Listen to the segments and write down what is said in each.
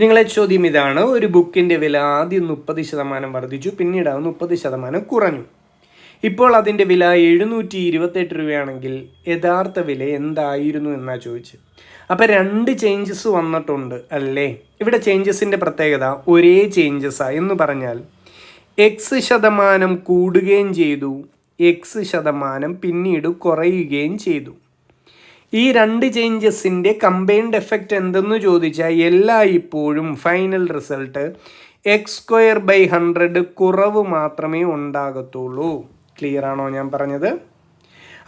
നിങ്ങളെ ചോദ്യം ഇതാണ്, ഒരു ബുക്കിൻ്റെ വില ആദ്യം 30% വർദ്ധിച്ചു, പിന്നീട് 30% കുറഞ്ഞു. ഇപ്പോൾ അതിൻ്റെ വില 728 രൂപയാണെങ്കിൽ യഥാർത്ഥ വില എന്തായിരുന്നു എന്നാ ചോദിച്ചു. അപ്പോൾ 2 ചേഞ്ചസ് വന്നിട്ടുണ്ട് അല്ലേ? ഇവിടെ ചേഞ്ചസിൻ്റെ പ്രത്യേകത ഒരേ ചേഞ്ചസാണ് എന്ന് പറഞ്ഞാൽ X% കൂടുകയും ചെയ്തു, X% പിന്നീട് കുറയുകയും ചെയ്തു. ഈ 2 ചേഞ്ചസിൻ്റെ കമ്പൈൻഡ് എഫക്റ്റ് എന്തെന്ന് ചോദിച്ചാൽ എല്ലായ്പ്പോഴും ഫൈനൽ റിസൾട്ട് x²/100 കുറവ് മാത്രമേ ഉണ്ടാകത്തുള്ളൂ. ക്ലിയർ ആണോ ഞാൻ പറഞ്ഞത്?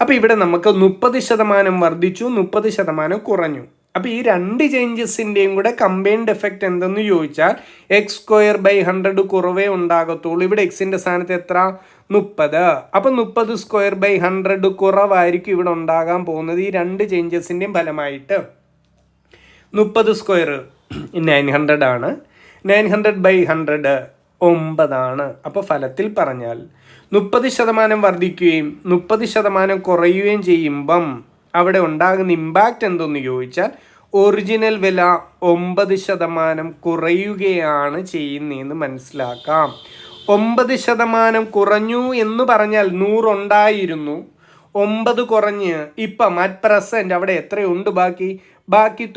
അപ്പോൾ ഇവിടെ നമുക്ക് 30% വർദ്ധിച്ചു, 30% കുറഞ്ഞു. അപ്പോൾ ഈ 2 ചേഞ്ചസിൻ്റെയും കൂടെ കമ്പൈൻഡ് എഫക്റ്റ് എന്തെന്ന് ചോദിച്ചാൽ x²/100 കുറവേ ഉണ്ടാകത്തുള്ളൂ. ഇവിടെ എക്സിൻ്റെ സ്ഥാനത്ത് എത്ര? 30. അപ്പോൾ 30²/100 കുറവായിരിക്കും ഇവിടെ ഉണ്ടാകാൻ പോകുന്നത്. ഈ 2 ചേഞ്ചസിൻ്റെയും ഫലമായിട്ട് 30² 900 ആണ്, 900/100 9 അപ്പോൾ ഫലത്തിൽ പറഞ്ഞാൽ 30% വർദ്ധിക്കുകയും 30% കുറയുകയും ചെയ്യുമ്പം അവിടെ ഉണ്ടാകുന്ന ഇമ്പാക്റ്റ് എന്തെന്ന് ചോദിച്ചാൽ ഒറിജിനൽ വില 9% കുറയുകയാണ് ചെയ്യുന്നതെന്ന് മനസ്സിലാക്കാം. 9% കുറഞ്ഞു എന്ന് പറഞ്ഞാൽ 100 ഉണ്ടായിരുന്നു, 9 കുറഞ്ഞ് ഇപ്പം അറ്റ് പ്രസൻറ്റ് അവിടെ എത്രയുണ്ട്? ബാക്കി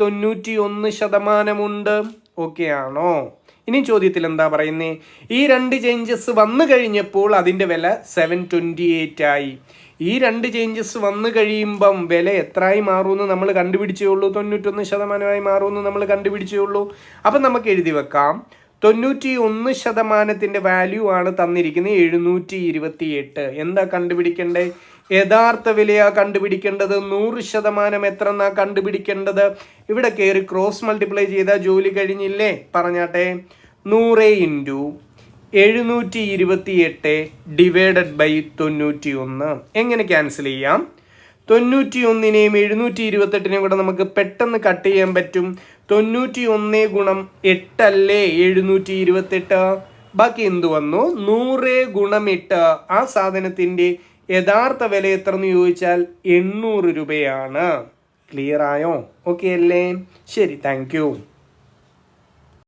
91% ഉണ്ട്. ഓക്കെ ആണോ? ഇനി ചോദ്യത്തിൽ എന്താ പറയുന്നത്? ഈ 2 ചേഞ്ചസ് വന്നു കഴിഞ്ഞപ്പോൾ അതിൻ്റെ വില 728 ആയി. ഈ 2 ചേഞ്ചസ് വന്നു കഴിയുമ്പം വില എത്രയായി മാറുമെന്ന് നമ്മൾ കണ്ടുപിടിച്ചേ ഉള്ളൂ. 91% മാറുമെന്ന് നമ്മൾ കണ്ടുപിടിച്ചേ ഉള്ളൂ. അപ്പം നമുക്ക് എഴുതി വെക്കാം, 91%ത്തിൻ്റെ വാല്യൂ ആണ് തന്നിരിക്കുന്നത് 728. എന്താ കണ്ടുപിടിക്കേണ്ടത്? യഥാർത്ഥ വിലയാണ് കണ്ടുപിടിക്കേണ്ടത്. 100% എത്ര എന്നാ കണ്ടുപിടിക്കേണ്ടത്? ഇവിടെ കയറി ക്രോസ് മൾട്ടിപ്ലൈ ചെയ്താൽ ജോലി കഴിഞ്ഞില്ലേ? പറഞ്ഞാട്ടെ, 100 × 728 ഡിവൈഡഡ് ബൈ 91. എങ്ങനെ ക്യാൻസൽ ചെയ്യാം? 91നെയും 728നെയും കൂടെ നമുക്ക് പെട്ടെന്ന് കട്ട് ചെയ്യാൻ പറ്റും. 91 × 8 അല്ലേ 728? ബാക്കി എന്ത് വന്നു? 100 × 8. ആ സാധനത്തിൻ്റെ യഥാർത്ഥ വില എത്ര എന്ന് ചോദിച്ചാൽ 800 രൂപയാണ്. ക്ലിയർ ആയോ? ഓക്കെ അല്ലേ? ശരി, താങ്ക് യു.